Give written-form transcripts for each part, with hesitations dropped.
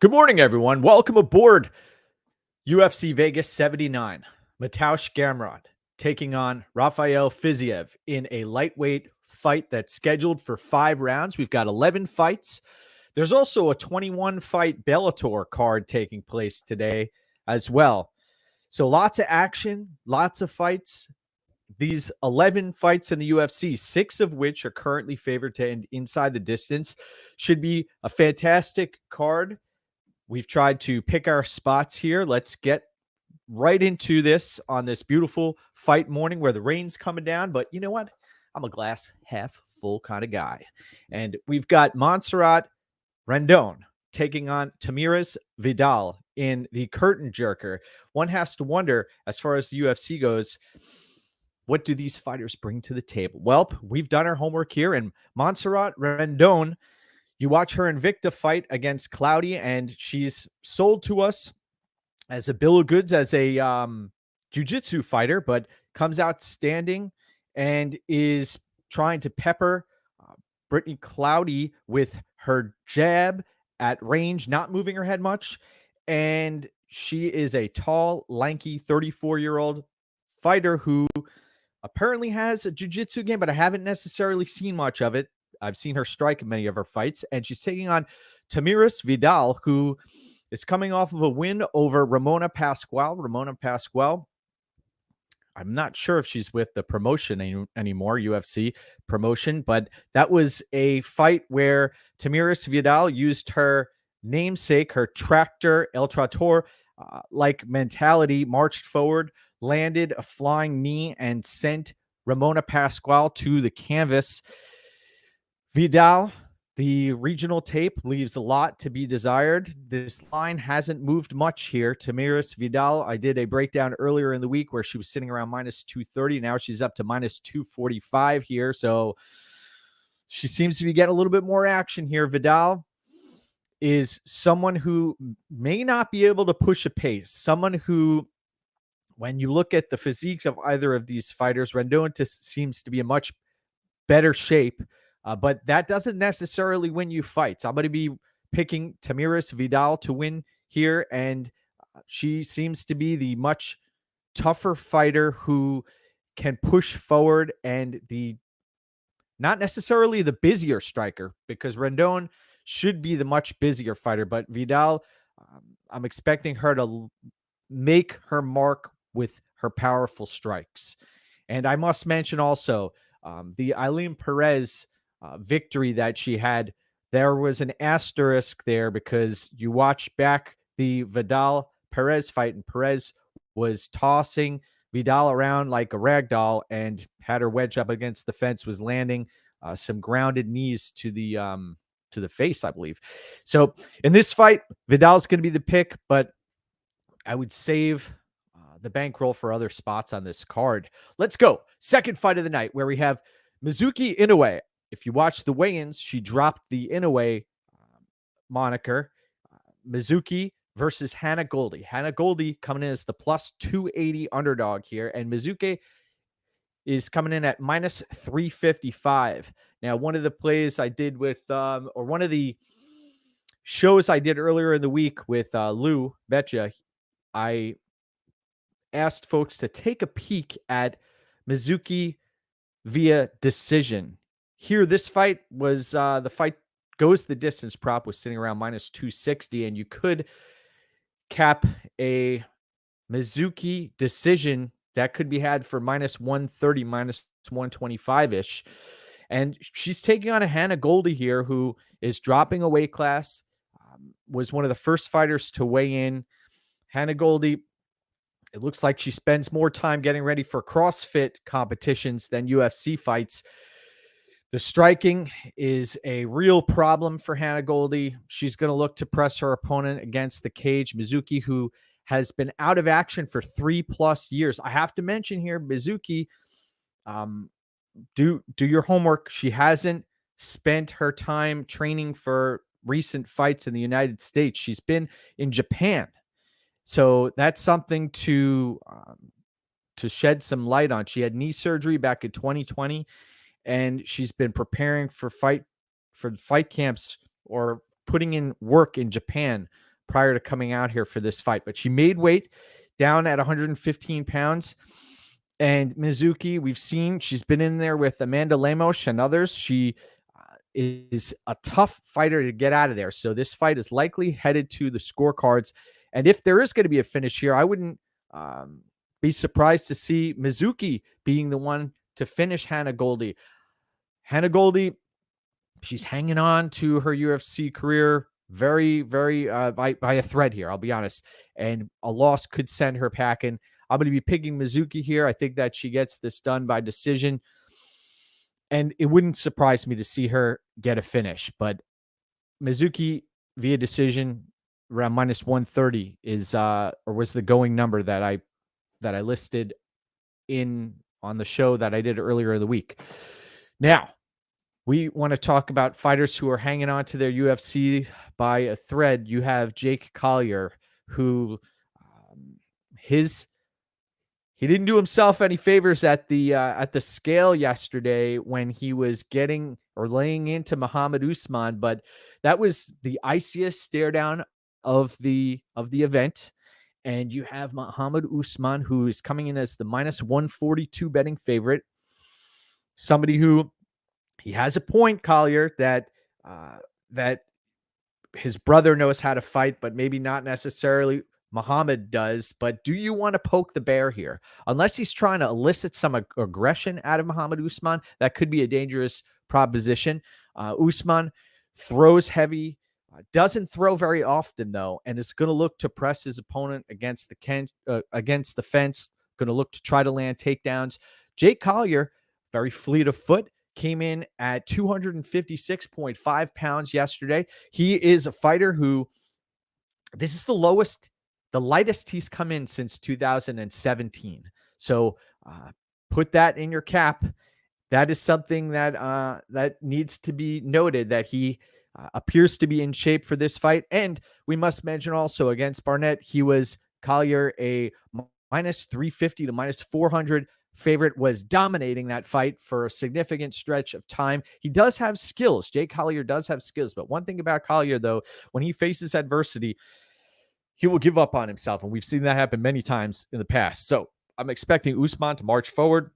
Good morning, everyone. Welcome aboard UFC Vegas 79. Mateusz Gamrot taking on Rafael Fiziev in a lightweight fight that's scheduled for 5 rounds. We've got 11 fights. There's also a 21-fight Bellator card taking place today as well. So lots of action, lots of fights. These 11 fights in the UFC, 6 of which are currently favored to end inside the distance, should be a fantastic card. We've tried to pick our spots here. Let's get right into this on this beautiful fight morning where the rain's coming down. But you know what? I'm a glass half full kind of guy. And we've got Montserrat Rendon taking on Tamiris Vidal in the curtain jerker. One has to wonder, as far as the UFC goes, what do these fighters bring to the table? Well, we've done our homework here, and Montserrat Rendon, you watch her Invicta fight against Cloudy, and she's sold to us as a bill of goods as a jiu-jitsu fighter, but comes out standing and is trying to pepper Brittany Cloudy with her jab at range, not moving her head much. And she is a tall, lanky 34-year-old fighter who apparently has a jiu-jitsu game, but I haven't necessarily seen much of it. I've seen her strike in many of her fights, and she's taking on Tamiris Vidal, who is coming off of a win over Ramona Pascual. Ramona Pascual, I'm not sure if she's with the promotion anymore, UFC promotion, but that was a fight where Tamiris Vidal used her namesake, her tractor, El Trator, like mentality, marched forward, landed a flying knee, and sent Ramona Pascual to the canvas. Vidal, the regional tape leaves a lot to be desired. This line hasn't moved much here. Tamiris Vidal, I did a breakdown earlier in the week where she was sitting around minus 230. Now she's up to minus 245 here. So she seems to be getting a little bit more action here. Vidal is someone who may not be able to push a pace. Someone who, when you look at the physiques of either of these fighters, Rendon seems to be in much better shape. But that doesn't necessarily win you fights. I'm going to be picking Tamiris Vidal to win here, and she seems to be the much tougher fighter who can push forward and not necessarily the busier striker, because Rendon should be the much busier fighter. But Vidal, I'm expecting her to make her mark with her powerful strikes. And I must mention also the Eileen Perez victory that she had. There was an asterisk there because you watch back the Vidal Perez fight, and Perez was tossing Vidal around like a rag doll and had her wedge up against the fence, was landing some grounded knees to the face, I believe. So in this fight, Vidal's going to be the pick, but I would save the bankroll for other spots on this card. Let's go. Second fight of the night, where we have Mizuki Inoue. If you watch the weigh-ins, she dropped the Inoue moniker. Mizuki versus Hannah Goldie. Hannah Goldie coming in as the plus 280 underdog here, and Mizuki is coming in at minus 355. Now, one of the plays I did with, or one of the shows I did earlier in the week with Lou Betcha, I asked folks to take a peek at Mizuki via decision. Here, this fight was the fight goes the distance prop was sitting around minus 260, and you could cap a Mizuki decision that could be had for minus 130, minus 125-ish. And she's taking on a Hannah Goldie here, who is dropping a weight class, was one of the first fighters to weigh in. Hannah Goldie, it looks like she spends more time getting ready for CrossFit competitions than UFC fights. The striking is a real problem for Hannah Goldie. She's going to look to press her opponent against the cage. Mizuki, who has been out of action for 3+ years. I have to mention here, Mizuki, do your homework. She hasn't spent her time training for recent fights in the United States. She's been in Japan. So that's something to shed some light on. She had knee surgery back in 2020. And she's been preparing for fight camps or putting in work in Japan prior to coming out here for this fight. But she made weight down at 115 pounds. And Mizuki, we've seen she's been in there with Amanda Lemos and others. She is a tough fighter to get out of there. So this fight is likely headed to the scorecards. And if there is going to be a finish here, I wouldn't be surprised to see Mizuki being the one to finish Hannah Goldy. Hannah Goldy, she's hanging on to her UFC career very, very by a thread here, I'll be honest. And a loss could send her packing. I'm going to be picking Mizuki here. I think that she gets this done by decision. And it wouldn't surprise me to see her get a finish. But Mizuki via decision around minus 130 is or was the going number that I listed in on the show that I did earlier in the week. Now, we want to talk about fighters who are hanging on to their UFC by a thread. You have Jake Collier, who he didn't do himself any favors at the scale yesterday when he was getting or laying into Muhammad Usman, but that was the iciest stare down of the event. And you have Muhammad Usman, who is coming in as the minus 142 betting favorite. Somebody who he has a point, Collier, that his brother knows how to fight, but maybe not necessarily Muhammad does. But do you want to poke the bear here? Unless he's trying to elicit some aggression out of Muhammad Usman, that could be a dangerous proposition. Usman throws heavy, doesn't throw very often, though, and is going to look to press his opponent against the fence, going to look to try to land takedowns. Jake Collier, very fleet of foot, came in at 256.5 pounds yesterday. He is a fighter who, this is the lightest he's come in since 2017. So put that in your cap. That is something that needs to be noted, that he appears to be in shape for this fight. And we must mention also against Barnett, he was Collier a minus 350 to minus 400 favorite, was dominating that fight for a significant stretch of time. He does have skills. Jake Collier does have skills. But one thing about Collier, though, when he faces adversity, he will give up on himself. And we've seen that happen many times in the past. So I'm expecting Usman to march forward,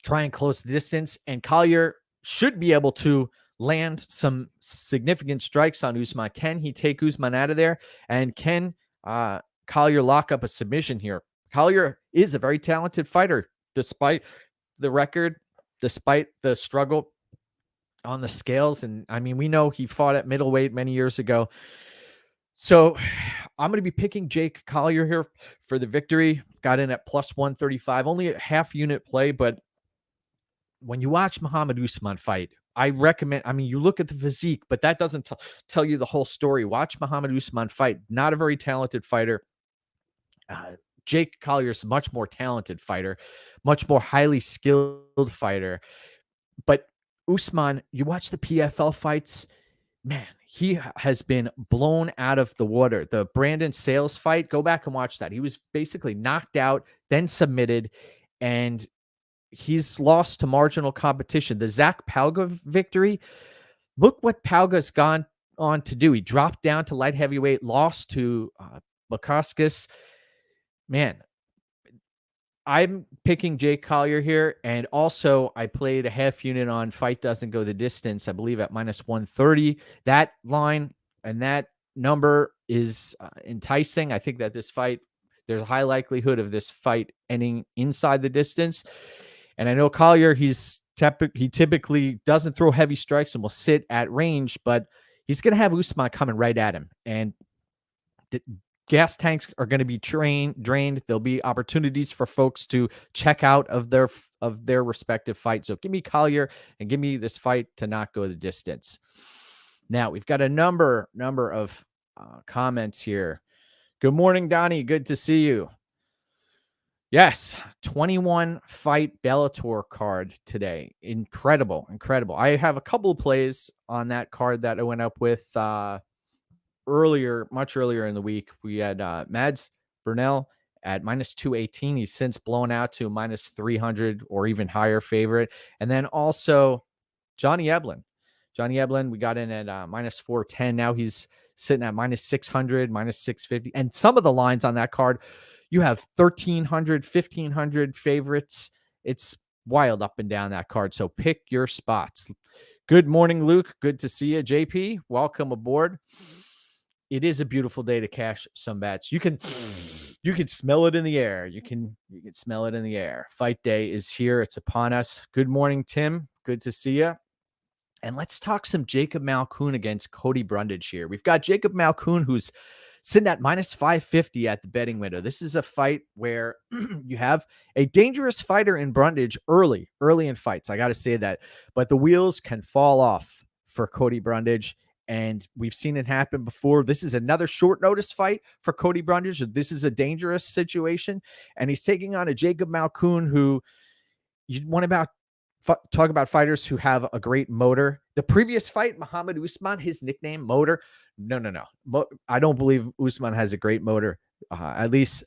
try and close the distance. And Collier should be able to land some significant strikes on Usman. Can he take Usman out of there? And can Collier lock up a submission here? Collier is a very talented fighter, despite the record, despite the struggle on the scales. And I mean, we know he fought at middleweight many years ago. So I'm going to be picking Jake Collier here for the victory. Got in at plus 135, only a half unit play. But when you watch Muhammad Usman fight, I recommend, I mean, you look at the physique, but that doesn't tell you the whole story. Watch Muhammad Usman fight. Not a very talented fighter. Jake Collier is a much more talented fighter, much more highly skilled fighter. But Usman, you watch the PFL fights, man, he has been blown out of the water. The Brandon Sales fight, go back and watch that. He was basically knocked out, then submitted, and he's lost to marginal competition. The Zach Palga victory, look what Palga's gone on to do. He dropped down to light heavyweight, lost to Bukauskas. Man, I'm picking Jake Collier here. And also, I played a half unit on Fight Doesn't Go the Distance, I believe at minus 130. That line and that number is enticing. I think that this fight, there's a high likelihood of this fight ending inside the distance. And I know Collier, he typically doesn't throw heavy strikes and will sit at range, but he's going to have Usman coming right at him. And the gas tanks are going to be drained. There'll be opportunities for folks to check out of their respective fights. So give me Collier and give me this fight to not go the distance. Now, we've got a number of comments here. Good morning, Donnie. Good to see you. Yes, 21 fight Bellator card today. Incredible. I have a couple of plays on that card that I went up with much earlier in the week. We had Mads Burnell at minus 218. He's since blown out to minus 300 or even higher favorite. And then also Johnny Eblen. Johnny Eblen, we got in at minus 410. Now he's sitting at minus 600, minus 650. And some of the lines on that card, you have 1,300, 1,500 favorites. It's wild up and down that card. So pick your spots. Good morning, Luke. Good to see you. JP, welcome aboard. It is a beautiful day to cash some bets. You can smell it in the air. You can smell it in the air. Fight day is here. It's upon us. Good morning, Tim. Good to see you. And let's talk some Jacob Malkoun against Cody Brundage here. We've got Jacob Malkoun, who's sitting at minus 550 at the betting window. This is a fight where you have a dangerous fighter in Brundage early in fights. I got to say that. But the wheels can fall off for Cody Brundage, and we've seen it happen before. This is another short notice fight for Cody Brundage. This is a dangerous situation, and he's taking on a Jacob Malkoun who you want about talk about fighters who have a great motor. The previous fight, Muhammad Usman, his nickname, Motor. No. I don't believe Usman has a great motor. At least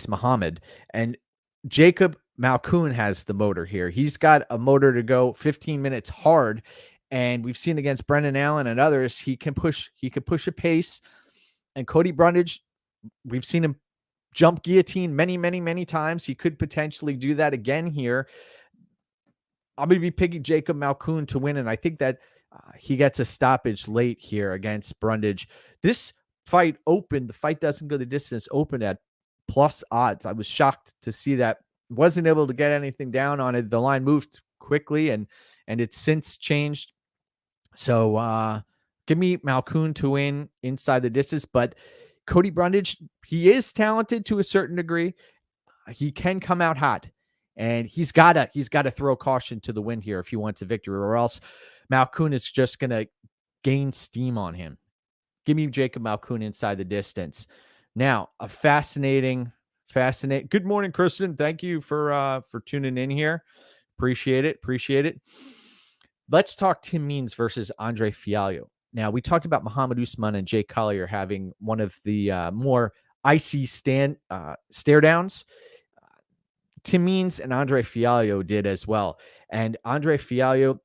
Muhammad. And Jacob Malkoun has the motor here. He's got a motor to go 15 minutes hard. And we've seen against Brendan Allen and others, he can push a pace. And Cody Brundage, we've seen him jump guillotine many times. He could potentially do that again here. I'm going to be picking Jacob Malkoun to win, and I think that he gets a stoppage late here against Brundage. This fight opened, the fight doesn't go the distance, opened at plus odds. I was shocked to see that. Wasn't able to get anything down on it. The line moved quickly, and it's since changed. So give me Malkoun to win inside the distance, but Cody Brundage, he is talented to a certain degree. He can come out hot. And he's got to throw caution to the wind here if he wants a victory, or else Malkoun is just going to gain steam on him. Give me Jacob Malkoun inside the distance. Now, a fascinating. Good morning, Kristen. Thank you for tuning in here. Appreciate it. Let's talk Tim Means versus Andre Fialho. Now, we talked about Muhammad Usman and Jay Collier having one of the more icy stare downs. Tim Means and Andre Fialho did as well. And Andre Fialho,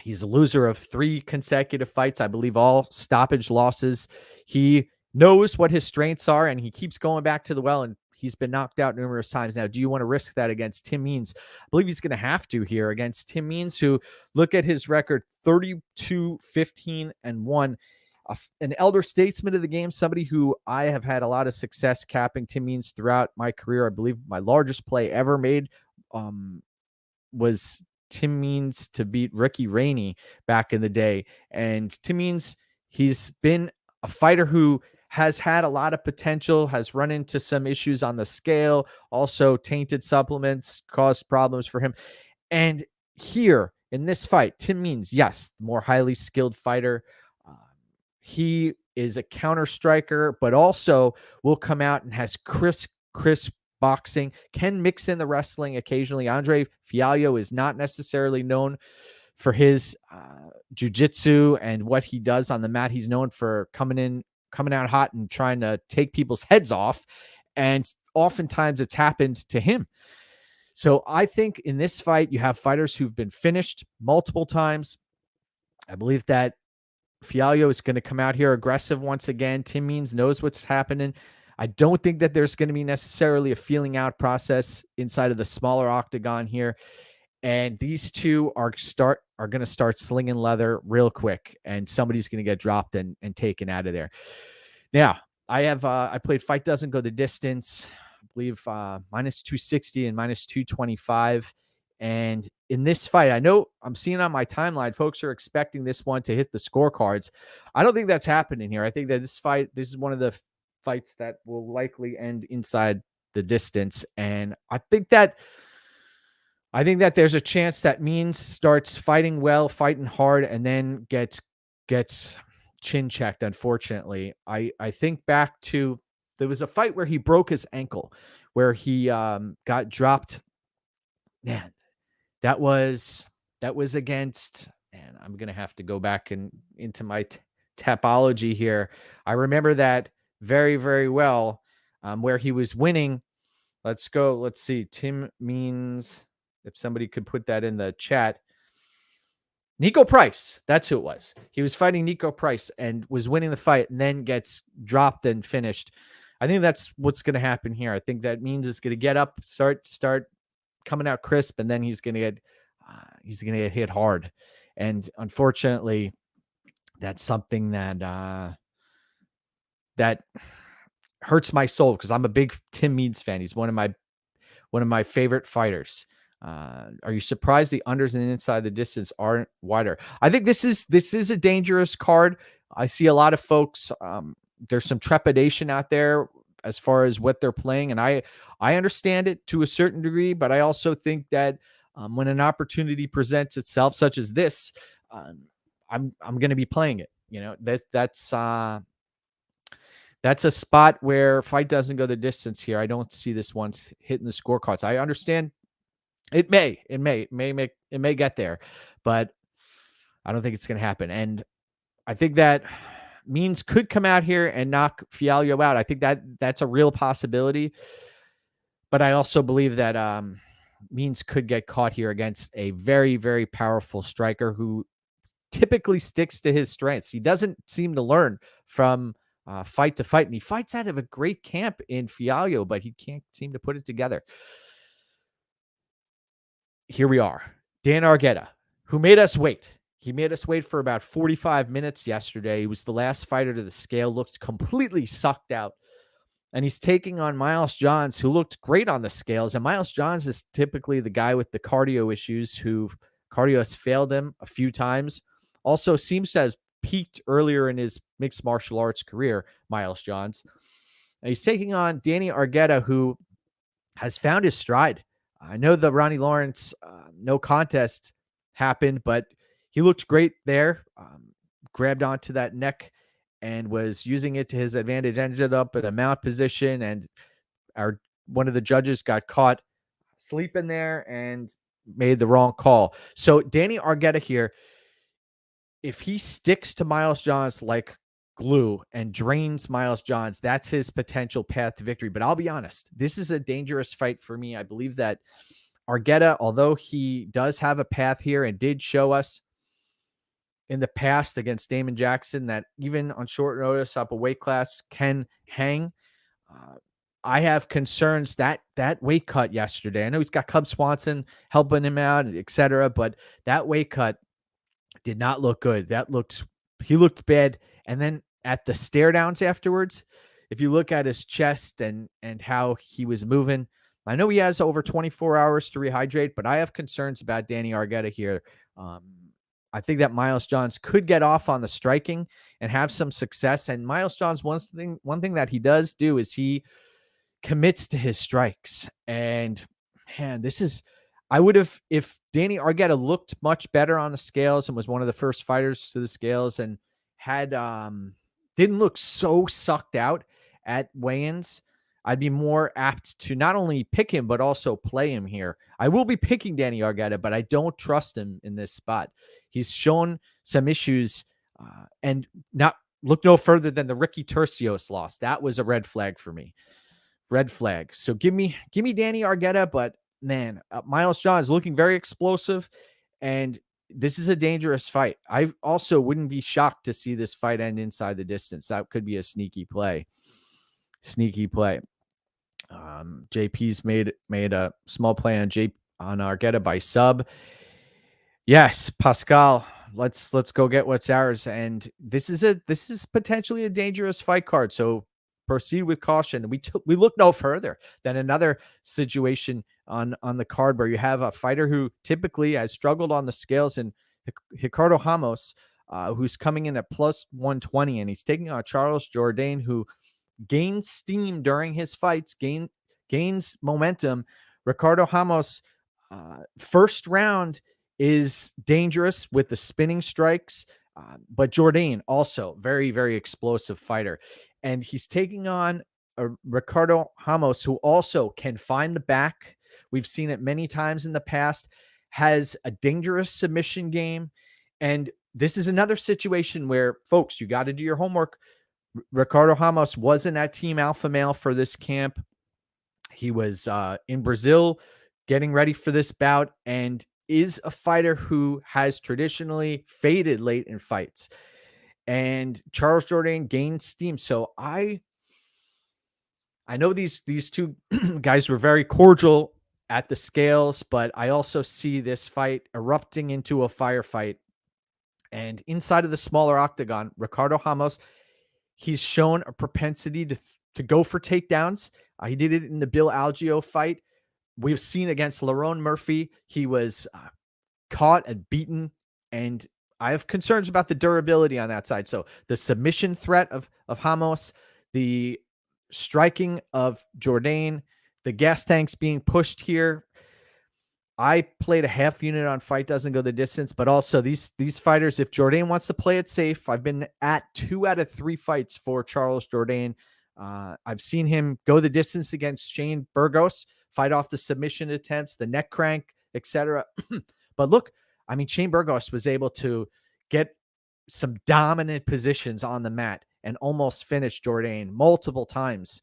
he's a loser of 3 consecutive fights, I believe all stoppage losses. He knows what his strengths are, and he keeps going back to the well, and he's been knocked out numerous times. Now, do you want to risk that against Tim Means? I believe he's going to have to here against Tim Means, who, look at his record, 32-15-1. An elder statesman of the game, somebody who I have had a lot of success capping Tim Means throughout my career. I believe my largest play ever made was Tim Means to beat Ricky Rainey back in the day. And Tim Means, he's been a fighter who has had a lot of potential, has run into some issues on the scale, also tainted supplements caused problems for him. And here in this fight, Tim Means, yes, the more highly skilled fighter. He is a counter striker, but also will come out and has crisp boxing, can mix in the wrestling occasionally. Andre Fialho is not necessarily known for his jiu-jitsu and what he does on the mat. He's known for coming out hot and trying to take people's heads off. And oftentimes it's happened to him. So I think in this fight, you have fighters who've been finished multiple times. I believe that Fialho is going to come out here aggressive once again. Tim Means knows what's happening. I don't think that there's going to be necessarily a feeling out process inside of the smaller octagon here. And these two are going to start slinging leather real quick, and somebody's going to get dropped and taken out of there. Now, I played Fight Doesn't Go the Distance, I believe minus 260 and minus 225. And in this fight, I know I'm seeing on my timeline, folks are expecting this one to hit the scorecards. I don't think that's happening here. I think that this is one of the fights that will likely end inside the distance. And I think that there's a chance that Means starts fighting well, fighting hard, and then gets chin checked, unfortunately. I think back to, there was a fight where he broke his ankle, where he got dropped. Man, that was against, and I'm going to have to go back into my tapology here. I remember that very, very well, where he was winning. Let's see. Tim Means, if somebody could put that in the chat. Nico Price. That's who it was. He was fighting Nico Price and was winning the fight and then gets dropped and finished. I think that's what's going to happen here. I think that means it's going to get up, start coming out crisp, and then he's going to get hit hard. And unfortunately, that's something that hurts my soul because I'm a big Tim Meads fan. He's one of my favorite fighters. Are you surprised the unders and inside the distance aren't wider? I think this is a dangerous card. I see a lot of folks. There's some trepidation out there as far as what they're playing, and I understand it to a certain degree, but I also think that when an opportunity presents itself, such as this, I'm going to be playing it. You know, that's a spot where fight doesn't go the distance here. I don't see this one hitting the scorecards. I understand it may get there, but I don't think it's going to happen. And I think that Means could come out here and knock Fialho out. I think that's a real possibility, but I also believe that Means could get caught here against a very, very powerful striker who typically sticks to his strengths. He doesn't seem to learn from fight to fight, and he fights out of a great camp in Fialho, but he can't seem to put it together. Here we are. Dan Argueta, who made us wait. He made us wait for about 45 minutes yesterday. He was the last fighter to the scale, looked completely sucked out. And he's taking on Miles Johns, who looked great on the scales. And Miles Johns is typically the guy with the cardio issues who cardio has failed him a few times. Also seems to have peaked earlier in his mixed martial arts career, Miles Johns. And he's taking on Danny Argueta, who has found his stride. I know the Ronnie Lawrence no contest happened, but he looked great there. Grabbed onto that neck and was using it to his advantage. Ended up in a mount position, and one of the judges got caught sleeping there and made the wrong call. So Danny Argueta here, if he sticks to Miles Johns like glue and drains Miles Johns, that's his potential path to victory. But I'll be honest, this is a dangerous fight for me. I believe that Argueta, although he does have a path here and did show us in the past against Damon Jackson that even on short notice up a weight class can hang, I have concerns that weight cut yesterday. I know he's got Cub Swanson helping him out, etc., but that weight cut did not look good. He looked bad. And then at the stare downs afterwards, if you look at his chest and how he was moving, I know he has over 24 hours to rehydrate, but I have concerns about Danny Argueta here. I think that Miles Johns could get off on the striking and have some success. And Miles Johns, one thing that he does do is he commits to his strikes. And man, I would have, if Danny Argueta looked much better on the scales and was one of the first fighters to the scales and had didn't look so sucked out at weigh-ins, I'd be more apt to not only pick him but also play him here. I will be picking Danny Argueta, but I don't trust him in this spot. He's shown some issues, and not look no further than the Ricky Tercios loss. That was a red flag for me. Red flag. So give me Danny Argueta, but man, Miles Johns looking very explosive, and this is a dangerous fight. I also wouldn't be shocked to see this fight end inside the distance. That could be a sneaky play. JP's made a small play on Argueta by sub. Yes, Pascal, let's go get what's ours. And this is potentially a dangerous fight card. So proceed with caution. We look no further than another situation on the card where you have a fighter who typically has struggled on the scales, and Ricardo Ramos, who's coming in at plus 120, and he's taking on Charles Jourdain, who gains steam during his fights, gains momentum. Ricardo Ramos, first round is dangerous with the spinning strikes, but Jourdain also very, very explosive fighter. And he's taking on Ricardo Ramos, who also can find the back. We've seen it many times in the past, has a dangerous submission game. And this is another situation where, folks, you got to do your homework. Ricardo Ramos wasn't at Team Alpha Male for this camp. He was in Brazil getting ready for this bout, and is a fighter who has traditionally faded late in fights, and Charles Jourdain gained steam. So I know these two guys were very cordial at the scales, but I also see this fight erupting into a firefight. And inside of the smaller octagon, Ricardo Ramos, he's shown a propensity to go for takedowns. He did it in the Bill Algeo fight. We've seen against Lerone Murphy, he was caught and beaten, and I have concerns about the durability on that side. So the submission threat of Ramos, the striking of Jourdain, the gas tanks being pushed here. I played a half unit on Fight Doesn't Go the Distance, but also these fighters, if Jourdain wants to play it safe, I've been at 2 out of 3 fights for Charles Jourdain. I've seen him go the distance against Shane Burgos, fight off the submission attempts, the neck crank, etc. But look, I mean, Shane Burgos was able to get some dominant positions on the mat and almost finish Jourdain multiple times.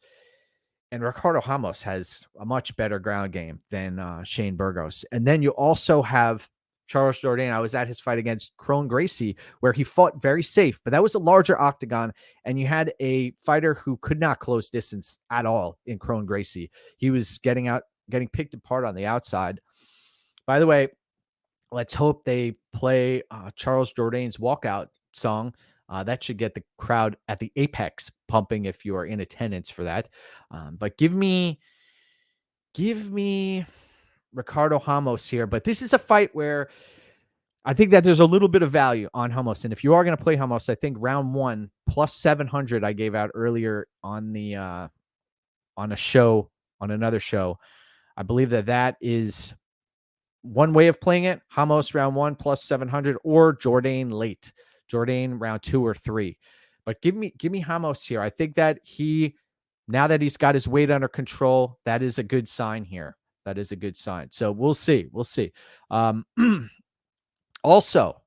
And Ricardo Ramos has a much better ground game than Shane Burgos. And then you also have Charles Jourdain. I was at his fight against Kron Gracie, where he fought very safe, but that was a larger octagon. And you had a fighter who could not close distance at all in Kron Gracie. He was getting picked apart on the outside. By the way, let's hope they play Charles Jourdain's walkout song. That should get the crowd at the Apex pumping if you are in attendance for that. But give me Ricardo Ramos here. But this is a fight where I think that there's a little bit of value on Ramos. And if you are going to play Ramos, I think round 1 plus 700 I gave out earlier on the on another show. I believe that is one way of playing it. Ramos round 1 plus 700, or Jourdain late. Jourdain round 2 or 3. But give me Ramos here. I think that now that he's got his weight under control, that is a good sign here. That is a good sign. So we'll see. Also,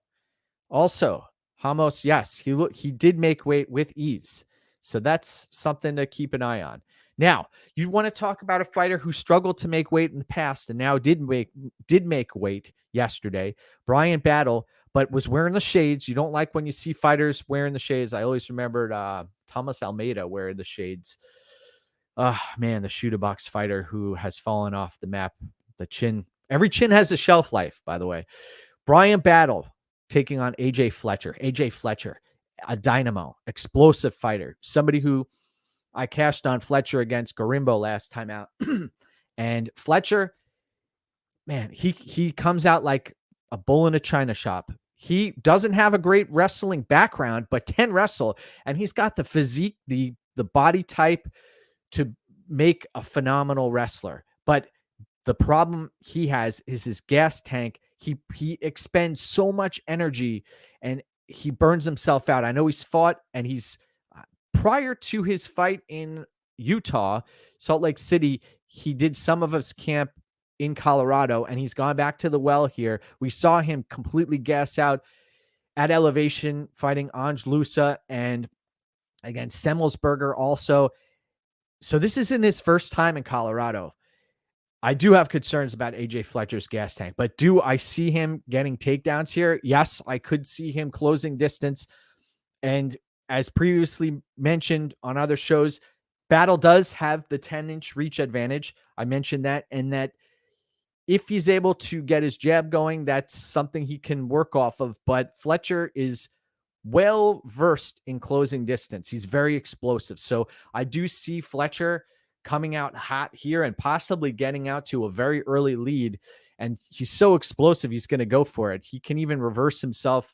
Ramos, yes, he did make weight with ease. So that's something to keep an eye on. Now, you want to talk about a fighter who struggled to make weight in the past and now did make weight yesterday. Brian Battle, but was wearing the shades. You don't like when you see fighters wearing the shades. I always remembered Thomas Almeida wearing the shades. Man, the shoot a box fighter who has fallen off the map. The chin. Every chin has a shelf life, by the way. Brian Battle taking on AJ Fletcher. AJ Fletcher, a dynamo, explosive fighter. Somebody who I cashed on Fletcher against Garimbo last time out. And Fletcher, man, he comes out like a bull in a china shop. He doesn't have a great wrestling background, but can wrestle. And he's got the physique, the body type to make a phenomenal wrestler. But the problem he has is his gas tank. He expends so much energy and he burns himself out. I know he's fought, and he's prior to his fight in Utah, Salt Lake City, he did some of his camp in Colorado, and he's gone back to the well here. We saw him completely gas out at Elevation fighting Ange Lusa and against Semmelsberger also. So this isn't his first time in Colorado. I do have concerns about AJ Fletcher's gas tank, but do I see him getting takedowns here? Yes, I could see him closing distance. And as previously mentioned on other shows, Battle does have the 10-inch reach advantage. I mentioned that, and that if he's able to get his jab going, that's something he can work off of. But Fletcher is well versed in closing distance. He's very explosive. So I do see Fletcher coming out hot here and possibly getting out to a very early lead. And he's so explosive, he's going to go for it. He can even reverse himself,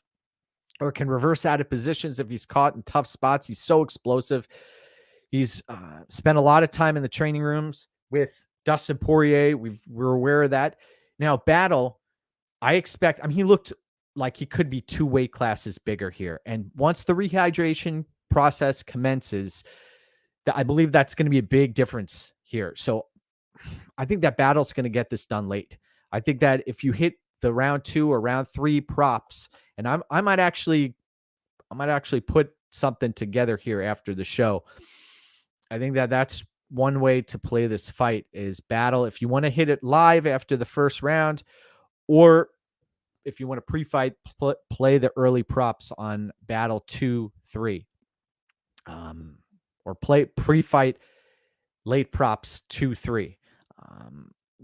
or can reverse out of positions if he's caught in tough spots. He's so explosive. He's spent a lot of time in the training rooms with Dustin Poirier. We're aware of that. Now, Battle, I expect, he looked like he could be 2 weight classes bigger here. And once the rehydration process commences, I believe that's going to be a big difference here. So I think that Battle's going to get this done late. I think that if you hit the round 2 or round 3 props, and I might actually put something together here after the show. I think that that's one way to play this fight is Battle. If you want to hit it live after the first round, or if you want to pre-fight, play the early props on battle 2-3, or play pre-fight late props 2-3.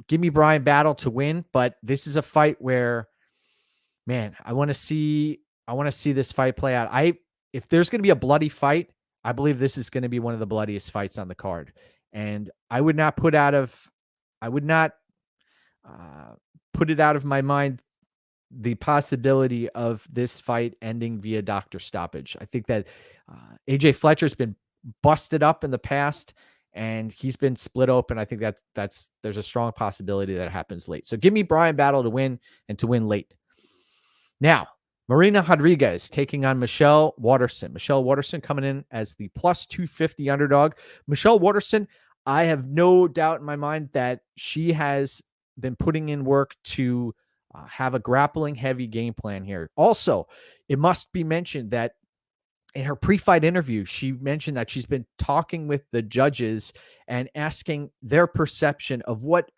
Give me Brian Battle to win, but this is a fight where, man, I want to see this fight play out. If there's going to be a bloody fight, I believe this is going to be one of the bloodiest fights on the card, and I would not put it out of my mind the possibility of this fight ending via doctor stoppage. I think that AJ Fletcher's been busted up in the past, and he's been split open. I think there's a strong possibility that it happens late. So give me Brian Battle to win, and to win late. Now, Marina Rodriguez taking on Michelle Waterson. Michelle Waterson coming in as the plus 250 underdog. Michelle Waterson, I have no doubt in my mind that she has been putting in work to have a grappling heavy game plan here. Also, it must be mentioned that in her pre-fight interview, she mentioned that she's been talking with the judges and asking their perception of what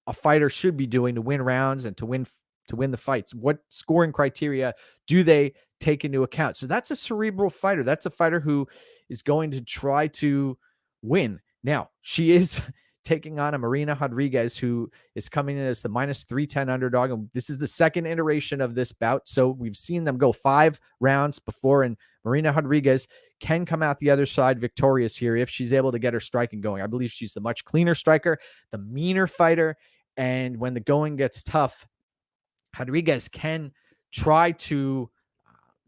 a fighter should be doing to win rounds and to win the fights. What scoring criteria do they take into account? So that's a cerebral fighter. That's a fighter who is going to try to win. Now, she is taking on a Marina Rodriguez, who is coming in as the minus 310 underdog. And this is the second iteration of this bout. So we've seen them go 5 rounds before, and Marina Rodriguez can come out the other side victorious here if she's able to get her striking going. I believe she's the much cleaner striker, the meaner fighter. And when the going gets tough, Rodriguez can try to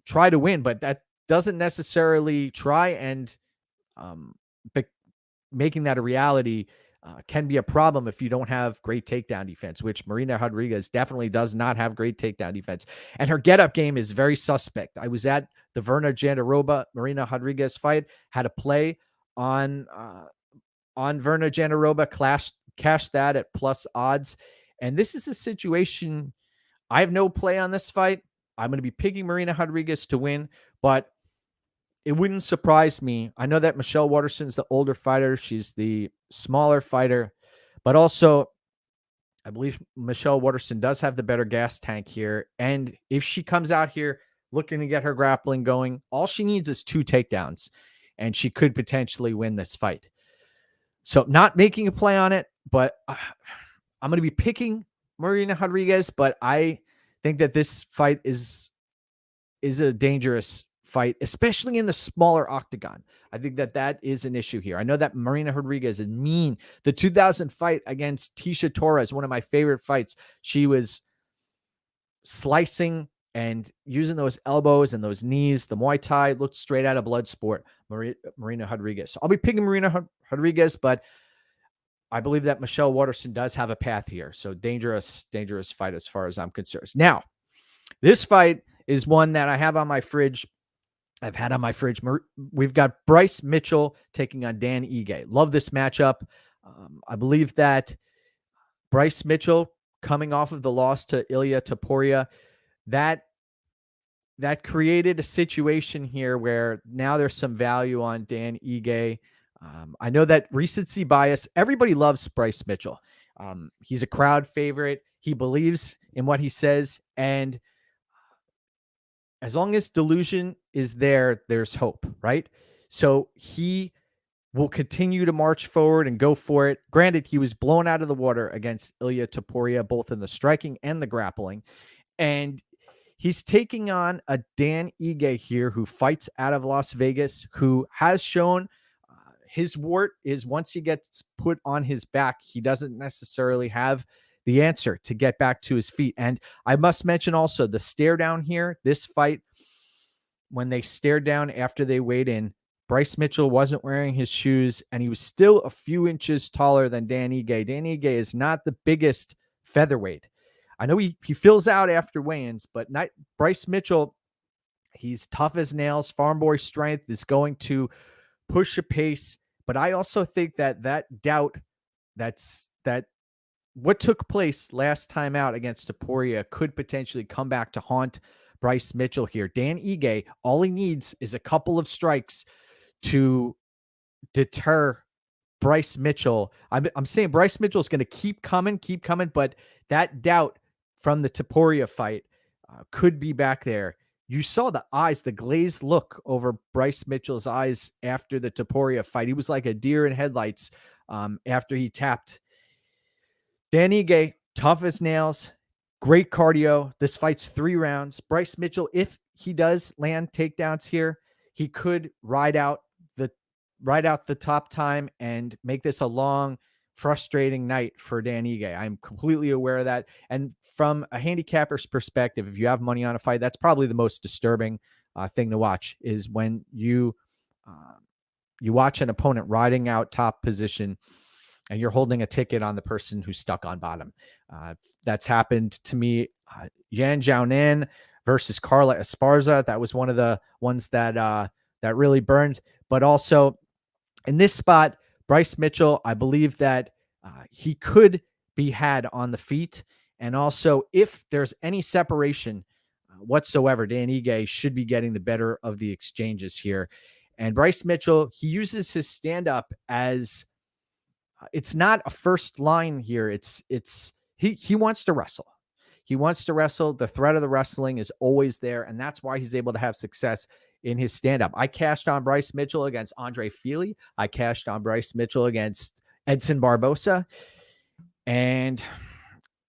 win, but that doesn't necessarily try, and making that a reality can be a problem if you don't have great takedown defense, which Marina Rodriguez definitely does not have great takedown defense. And her get-up game is very suspect. I was at the Verna Jandiroba Marina Rodriguez fight, had a play on Verna Jandiroba, cashed that at plus odds. And this is a situation, I have no play on this fight. I'm going to be picking Marina Rodriguez to win, but it wouldn't surprise me. I know that Michelle Waterson's the older fighter. She's the smaller fighter, but also I believe Michelle Waterson does have the better gas tank here. And if she comes out here looking to get her grappling going, all she needs is 2 takedowns, and she could potentially win this fight. So not making a play on it, but I'm going to be picking Marina Rodriguez, but I think that this fight is a dangerous fight, especially in the smaller octagon. I think that is an issue here. I know that Marina Rodriguez is mean. The 2000 fight against Tisha Torres, one of my favorite fights, she was slicing and using those elbows and those knees. The Muay Thai looked straight out of Bloodsport, Marina Rodriguez. So I'll be picking Marina Rodriguez, but I believe that Michelle Waterson does have a path here. So dangerous fight as far as I'm concerned. Now, this fight is one that I have on my fridge. I've had on my fridge. We've got Bryce Mitchell taking on Dan Ige. Love this matchup. I believe that Bryce Mitchell, coming off of the loss to Ilia Topuria, that created a situation here where now there's some value on Dan Ige. I know that recency bias, everybody loves Bryce Mitchell. He's a crowd favorite. He believes in what he says, and as long as delusion is there, there's hope, right? So he will continue to march forward and go for it. Granted, he was blown out of the water against Ilia Topuria, both in the striking and the grappling. And he's taking on a Dan Ige here who fights out of Las Vegas, who has shown his wart is once he gets put on his back, he doesn't necessarily have the answer to get back to his feet. And I must mention also the stare down here, this fight, when they stared down after they weighed in, Bryce Mitchell wasn't wearing his shoes, and he was still a few inches taller than Dan Ige. Dan Ige is not the biggest featherweight. I know he fills out after weigh-ins, but Bryce Mitchell, he's tough as nails. Farm boy strength is going to push a pace. But I also think that doubt, that what took place last time out against Topuria could potentially come back to haunt Bryce Mitchell here. Dan Ige, all he needs is a couple of strikes to deter Bryce Mitchell. I'm saying Bryce Mitchell is going to keep coming, but that doubt from the Topuria fight could be back there. You saw the eyes, the glazed look over Bryce Mitchell's eyes after the Topuria fight. He was like a deer in headlights after he tapped. Dan Ige, tough as nails, great cardio. This fight's 3 rounds. Bryce Mitchell, if he does land takedowns here, he could ride out the top time and make this a long, frustrating night for Dan Ige. I'm completely aware of that. And from a handicapper's perspective, if you have money on a fight, that's probably the most disturbing thing to watch, is when you watch an opponent riding out top position and you're holding a ticket on the person who's stuck on bottom. That's happened to me. Yan Xiaonan versus Carla Esparza. That was one of the ones that really burned. But also in this spot, Bryce Mitchell, I believe that he could be had on the feet. And also, if there's any separation whatsoever, Dan Ige should be getting the better of the exchanges here. And Bryce Mitchell, he uses his stand-up as it's not a first line here. He wants to wrestle. He wants to wrestle. The threat of the wrestling is always there, and that's why he's able to have success in his stand-up. I cashed on Bryce Mitchell against Andre Feely. I cashed on Bryce Mitchell against Edson Barbosa. And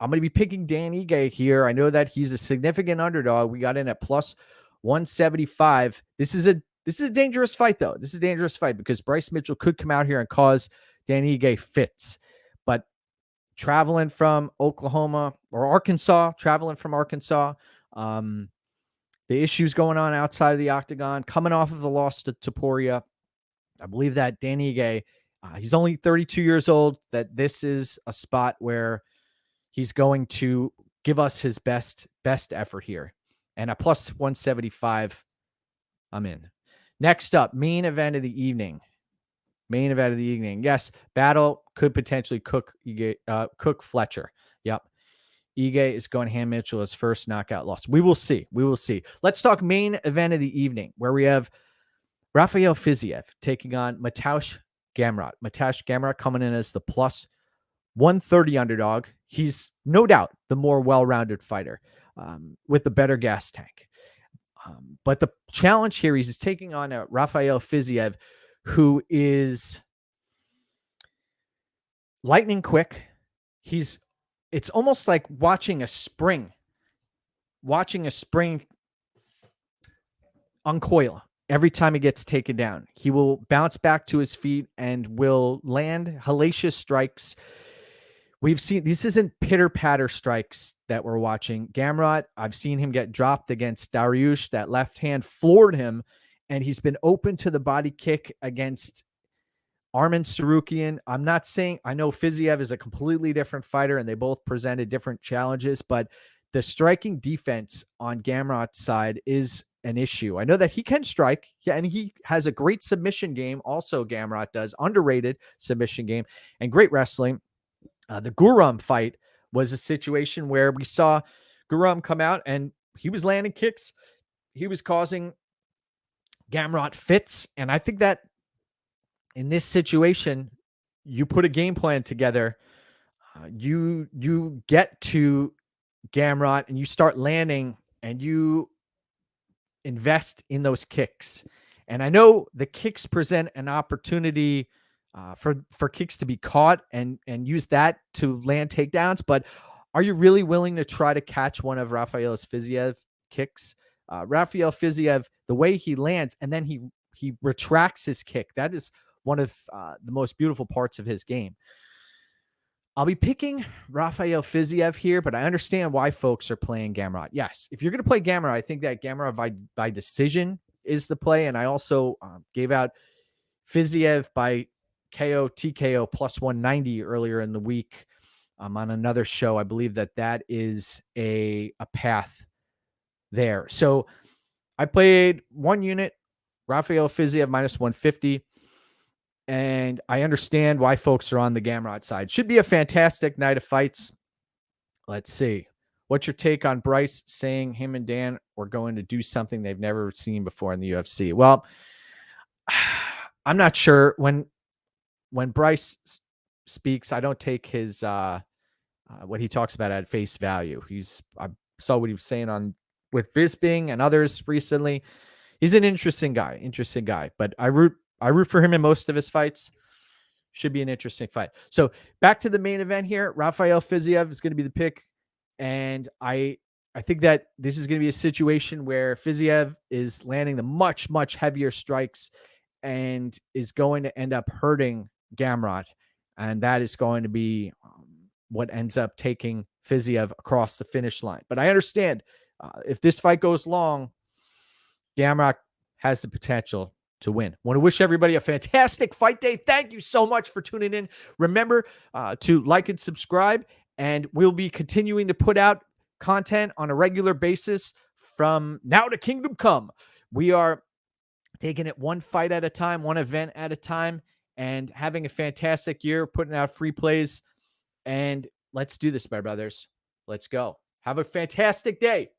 I'm going to be picking Dan Ige here. I know that he's a significant underdog. We got in at plus 175. This is a dangerous fight, though. This is a dangerous fight because Bryce Mitchell could come out here and cause Dan Ige fits. But traveling from Arkansas, the issues going on outside of the octagon, coming off of the loss to Topuria, I believe that Dan Ige, he's only 32 years old, that this is a spot where he's going to give us his best effort here. And at plus 175, I'm in. Next up, main event of the evening. Yes, battle could potentially cook Fletcher. Yep. Ige is going hand Mitchell his first knockout loss. We will see. Let's talk main event of the evening, where we have Rafael Fiziev taking on Mateusz Gamrot. Mateusz Gamrot coming in as the plus 130 underdog. He's no doubt the more well-rounded fighter with the better gas tank. But the challenge here, he's taking on Rafael Fiziev, who is lightning quick. It's almost like watching a spring uncoil every time he gets taken down. He will bounce back to his feet and will land hellacious strikes. We've seen, this isn't pitter-patter strikes that we're watching. Gamrot, I've seen him get dropped against Dariush. That left hand floored him, and he's been open to the body kick against Arman Sarukian. I'm not saying, I know Fiziev is a completely different fighter and they both presented different challenges, but the striking defense on Gamrot's side is an issue. I know that he can strike, and he has a great submission game. Also, Gamrot does, underrated submission game and great wrestling. The Guram fight was a situation where we saw Guram come out and he was landing kicks. He was causing Gamrot fits. And I think that in this situation, you put a game plan together. You get to Gamrot and you start landing and you invest in those kicks. And I know the kicks present an opportunity for kicks to be caught and use that to land takedowns. But are you really willing to try to catch one of Rafael Fiziev kicks? Rafael Fiziev, the way he lands and then he retracts his kick, that is one of the most beautiful parts of his game. I'll be picking Rafael Fiziev here, but I understand why folks are playing Gamrot. Yes, if you're going to play Gamrot, I think that Gamrot by decision is the play. And I also gave out Fiziev by KO, TKO plus 190 earlier in the week on another show. I believe that is a path there. So I played one unit, Rafael Fiziev minus 150. And I understand why folks are on the Gamrot side. Should be a fantastic night of fights. Let's see. What's your take on Bryce saying him and Dan are going to do something they've never seen before in the UFC? Well, I'm not sure. When Bryce speaks, I don't take his what he talks about at face value. I saw what he was saying on with Bisping and others recently. He's an interesting guy. But I root for him in most of his fights. Should be an interesting fight. So back to the main event here. Rafael Fiziev is going to be the pick. And I think that this is going to be a situation where Fiziev is landing the much, much heavier strikes and is going to end up hurting Gamrot. And that is going to be what ends up taking Fiziev across the finish line. But I understand if this fight goes long, Gamrot has the potential to win. Want to wish everybody a fantastic fight day. Thank you so much for tuning in. Remember to like and subscribe, and we'll be continuing to put out content on a regular basis from now to Kingdom Come. We are taking it one fight at a time, one event at a time, and having a fantastic year, putting out free plays. And let's do this, my brothers. Let's go. Have a fantastic day.